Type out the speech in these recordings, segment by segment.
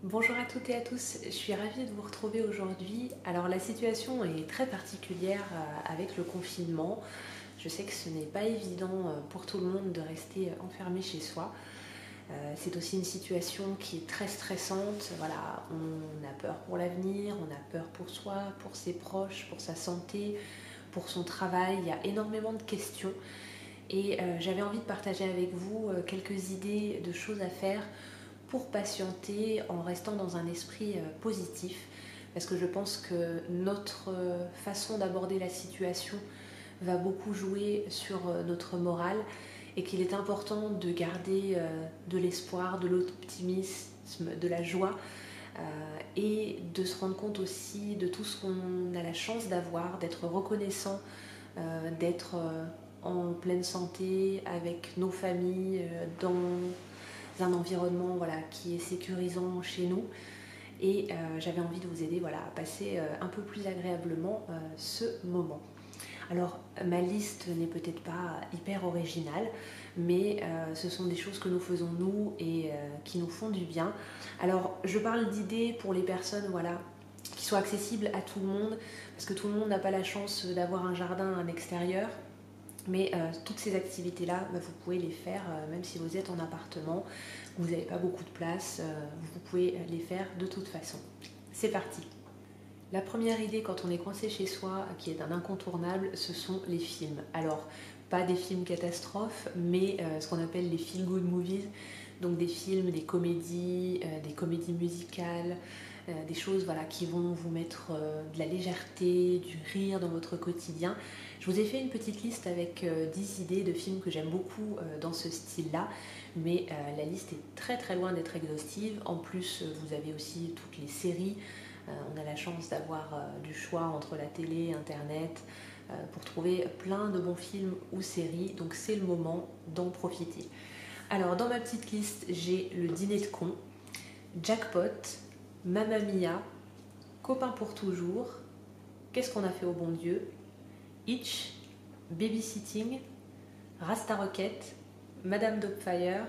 Bonjour à toutes et à tous, je suis ravie de vous retrouver aujourd'hui. Alors la situation est très particulière avec le confinement. Je sais que ce n'est pas évident pour tout le monde de rester enfermé chez soi. C'est aussi une situation qui est très stressante. Voilà, on a peur pour l'avenir, on a peur pour soi, pour ses proches, pour sa santé, pour son travail. Il y a énormément de questions et j'avais envie de partager avec vous quelques idées de choses à faire pour patienter en restant dans un esprit positif, parce que je pense que notre façon d'aborder la situation va beaucoup jouer sur notre morale et qu'il est important de garder de l'espoir, de l'optimisme, de la joie et de se rendre compte aussi de tout ce qu'on a la chance d'avoir, d'être reconnaissant, d'être en pleine santé avec nos familles, dans un environnement voilà, qui est sécurisant chez nous. Et j'avais envie de vous aider voilà, à passer un peu plus agréablement ce moment. Alors ma liste n'est peut-être pas hyper originale, mais ce sont des choses que nous faisons nous et qui nous font du bien. Alors je parle d'idées pour les personnes voilà, qui soient accessibles à tout le monde, parce que tout le monde n'a pas la chance d'avoir un jardin à l'extérieur. Mais toutes ces activités-là, vous pouvez les faire même si vous êtes en appartement, vous n'avez pas beaucoup de place, vous pouvez les faire de toute façon. C'est parti. La première idée quand on est coincé chez soi, qui est un incontournable, ce sont les films. Alors, pas des films catastrophes, mais ce qu'on appelle les feel-good movies, donc des films, des comédies musicales, des choses voilà, qui vont vous mettre de la légèreté, du rire dans votre quotidien. Je vous ai fait une petite liste avec 10 idées de films que j'aime beaucoup dans ce style-là, mais la liste est très très loin d'être exhaustive. En plus, vous avez aussi toutes les séries. On a la chance d'avoir du choix entre la télé, internet, pour trouver plein de bons films ou séries, donc c'est le moment d'en profiter. Alors dans ma petite liste, j'ai Le Dîner de con, Jackpot, Mamma Mia, Copain pour toujours, Qu'est-ce qu'on a fait au bon Dieu, Hitch, Babysitting, Rasta Rocket, Madame Dogfire,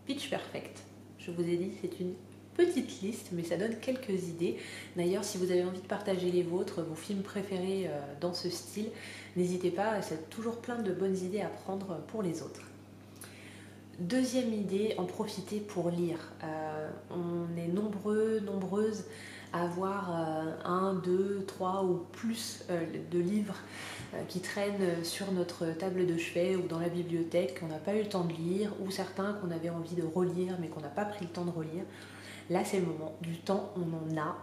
Pitch Perfect. Je vous ai dit, c'est une petite liste, mais ça donne quelques idées. D'ailleurs, si vous avez envie de partager les vôtres, vos films préférés dans ce style, n'hésitez pas, c'est toujours plein de bonnes idées à prendre pour les autres. Deuxième idée, en profiter pour lire. On est nombreuses à avoir un, deux, trois ou plus de livres qui traînent sur notre table de chevet ou dans la bibliothèque qu'on n'a pas eu le temps de lire, ou certains qu'on avait envie de relire mais qu'on n'a pas pris le temps de relire. Là, c'est le moment, du temps, on en a,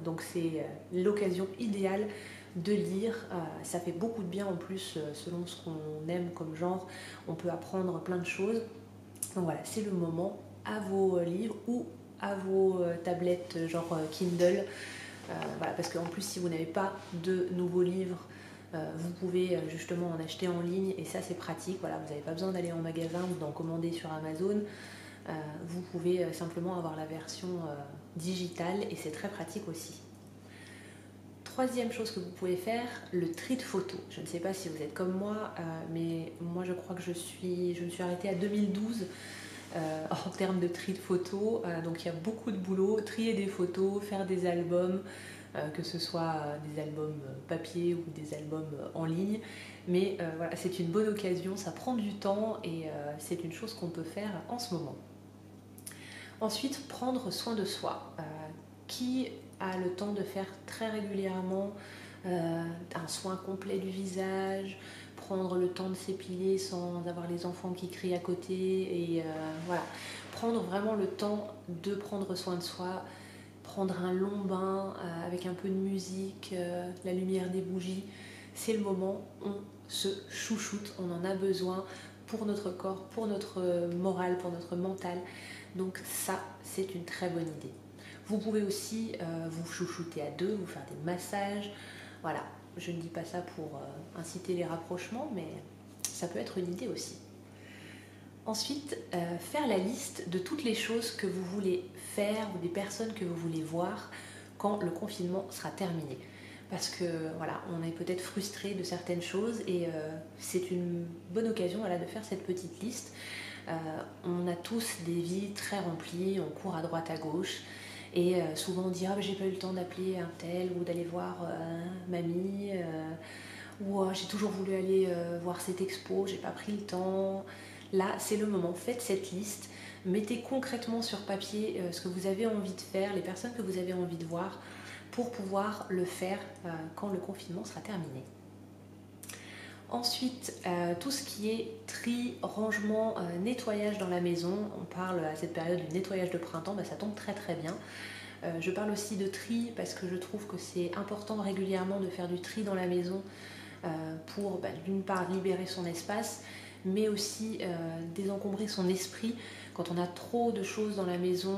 donc c'est l'occasion idéale de lire. Ça fait beaucoup de bien en plus, selon ce qu'on aime comme genre, on peut apprendre plein de choses. Donc voilà, c'est le moment à vos livres ou à vos tablettes genre Kindle. Voilà, parce qu'en plus, si vous n'avez pas de nouveaux livres, vous pouvez justement en acheter en ligne et ça c'est pratique. Voilà, vous n'avez pas besoin d'aller en magasin ou d'en commander sur Amazon. Vous pouvez simplement avoir la version digitale et c'est très pratique aussi. Troisième chose que vous pouvez faire, le tri de photos. Je ne sais pas si vous êtes comme moi, mais moi je crois que je me suis arrêtée à 2012 en termes de tri de photos. Donc il y a beaucoup de boulot, trier des photos, faire des albums, que ce soit des albums papier ou des albums en ligne. Mais voilà, c'est une bonne occasion, ça prend du temps et c'est une chose qu'on peut faire en ce moment. Ensuite, prendre soin de soi. Qui a le temps de faire très régulièrement un soin complet du visage, prendre le temps de s'épiler sans avoir les enfants qui crient à côté et voilà, prendre vraiment le temps de prendre soin de soi, prendre un long bain avec un peu de musique, la lumière des bougies, c'est le moment, on se chouchoute, on en a besoin pour notre corps, pour notre morale, pour notre mental. Donc ça, c'est une très bonne idée. Vous pouvez aussi vous chouchouter à deux, vous faire des massages. Voilà, je ne dis pas ça pour inciter les rapprochements, mais ça peut être une idée aussi. Ensuite, faire la liste de toutes les choses que vous voulez faire ou des personnes que vous voulez voir quand le confinement sera terminé. Parce que voilà, on est peut-être frustré de certaines choses et c'est une bonne occasion voilà, de faire cette petite liste. On a tous des vies très remplies, on court à droite à gauche Et souvent on dit ah, j'ai pas eu le temps d'appeler un tel ou d'aller voir mamie, ou j'ai toujours voulu aller voir cette expo, j'ai pas pris le temps. Là c'est le moment, faites cette liste, mettez concrètement sur papier ce que vous avez envie de faire, les personnes que vous avez envie de voir, pour pouvoir le faire quand le confinement sera terminé. Ensuite, tout ce qui est tri, rangement, nettoyage dans la maison. On parle à cette période du nettoyage de printemps, ça tombe très très bien. Je parle aussi de tri parce que je trouve que c'est important régulièrement de faire du tri dans la maison pour d'une part libérer son espace, mais aussi désencombrer son esprit. Quand on a trop de choses dans la maison,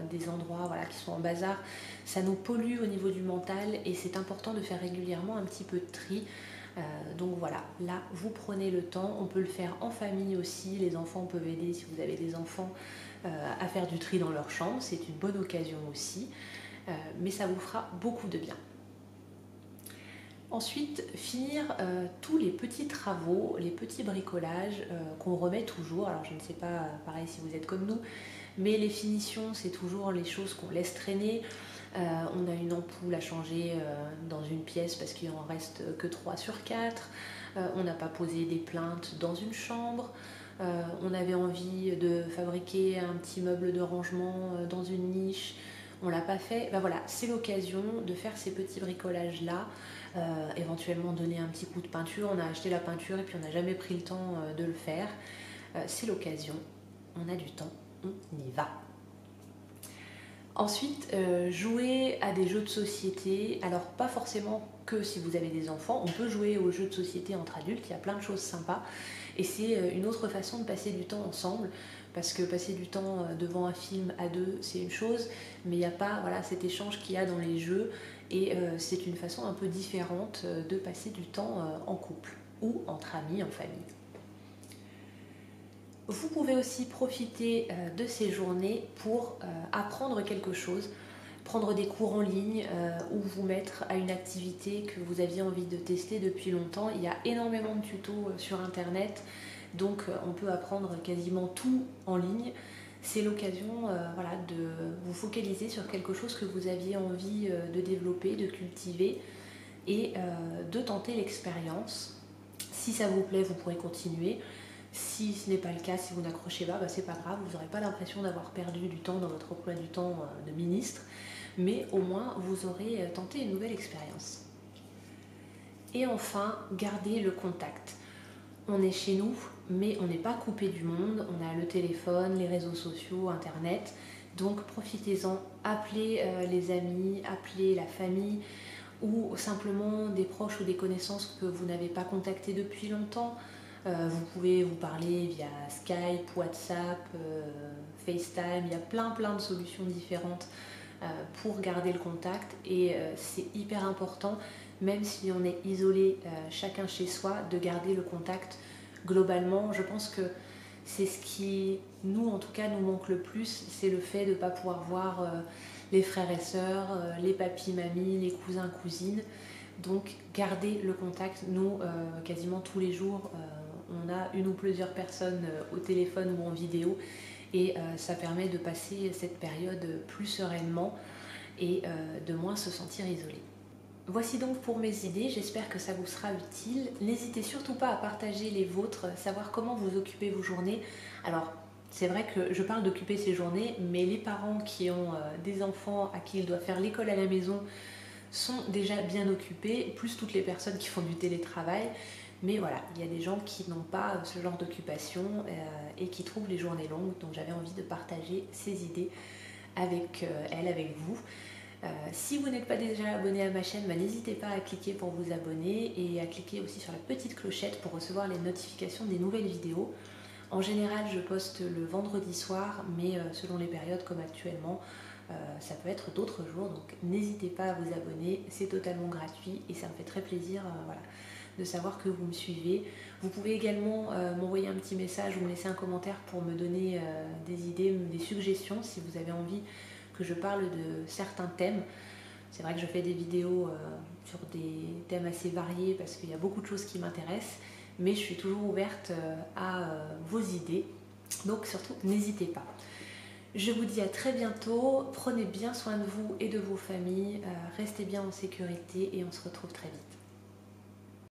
des endroits qui sont en bazar, ça nous pollue au niveau du mental et c'est important de faire régulièrement un petit peu de tri. Donc voilà, là vous prenez le temps, on peut le faire en famille aussi, les enfants peuvent aider si vous avez des enfants à faire du tri dans leur chambre, c'est une bonne occasion aussi, mais ça vous fera beaucoup de bien. Ensuite, finir tous les petits travaux, les petits bricolages qu'on remet toujours. Alors je ne sais pas, pareil si vous êtes comme nous, mais les finitions c'est toujours les choses qu'on laisse traîner. On a une ampoule à changer dans une pièce parce qu'il en reste que 3 sur 4. On n'a pas posé des plaintes dans une chambre. On avait envie de fabriquer un petit meuble de rangement dans une niche. On l'a pas fait. Voilà, c'est l'occasion de faire ces petits bricolages là. Éventuellement donner un petit coup de peinture. On a acheté la peinture et puis on n'a jamais pris le temps de le faire. C'est l'occasion. On a du temps. On y va. Ensuite, jouer à des jeux de société. Alors pas forcément que si vous avez des enfants, on peut jouer aux jeux de société entre adultes, il y a plein de choses sympas. Et c'est une autre façon de passer du temps ensemble, parce que passer du temps devant un film à deux, c'est une chose, mais il n'y a pas cet échange qu'il y a dans les jeux, et c'est une façon un peu différente de passer du temps en couple, ou entre amis, en famille. Vous pouvez aussi profiter de ces journées pour apprendre quelque chose, prendre des cours en ligne ou vous mettre à une activité que vous aviez envie de tester depuis longtemps. Il y a énormément de tutos sur internet, donc on peut apprendre quasiment tout en ligne. C'est l'occasion de vous focaliser sur quelque chose que vous aviez envie de développer, de cultiver et de tenter l'expérience. Si ça vous plaît, vous pourrez continuer. Si ce n'est pas le cas, si vous n'accrochez pas, c'est pas grave, vous n'aurez pas l'impression d'avoir perdu du temps dans votre emploi du temps de ministre, mais au moins vous aurez tenté une nouvelle expérience. Et enfin, gardez le contact. On est chez nous, mais on n'est pas coupé du monde, on a le téléphone, les réseaux sociaux, internet, donc profitez-en, appelez les amis, appelez la famille, ou simplement des proches ou des connaissances que vous n'avez pas contactés depuis longtemps. Vous pouvez vous parler via Skype, WhatsApp, FaceTime, il y a plein de solutions différentes pour garder le contact et c'est hyper important, même si on est isolé chacun chez soi, de garder le contact globalement. Je pense que c'est ce qui, nous en tout cas, nous manque le plus, c'est le fait de ne pas pouvoir voir les frères et sœurs, les papis, mamies, les cousins, cousines. Donc gardez le contact. Nous, quasiment tous les jours, on a une ou plusieurs personnes au téléphone ou en vidéo et ça permet de passer cette période plus sereinement et de moins se sentir isolé. Voici donc pour mes idées, j'espère que ça vous sera utile. N'hésitez surtout pas à partager les vôtres, savoir comment vous occupez vos journées. Alors, c'est vrai que je parle d'occuper ses journées, mais les parents qui ont des enfants à qui ils doivent faire l'école à la maison sont déjà bien occupés, plus toutes les personnes qui font du télétravail. Mais voilà, il y a des gens qui n'ont pas ce genre d'occupation et qui trouvent les journées longues. Donc j'avais envie de partager ces idées avec elles, avec vous. Si vous n'êtes pas déjà abonné à ma chaîne, n'hésitez pas à cliquer pour vous abonner et à cliquer aussi sur la petite clochette pour recevoir les notifications des nouvelles vidéos. En général, je poste le vendredi soir, mais selon les périodes comme actuellement, ça peut être d'autres jours. Donc n'hésitez pas à vous abonner, c'est totalement gratuit et ça me fait très plaisir de savoir que vous me suivez. Vous pouvez également m'envoyer un petit message ou me laisser un commentaire pour me donner des idées, des suggestions si vous avez envie que je parle de certains thèmes. C'est vrai que je fais des vidéos sur des thèmes assez variés parce qu'il y a beaucoup de choses qui m'intéressent, mais je suis toujours ouverte à vos idées, donc surtout n'hésitez pas. Je vous dis à très bientôt, prenez bien soin de vous et de vos familles, restez bien en sécurité et on se retrouve très vite.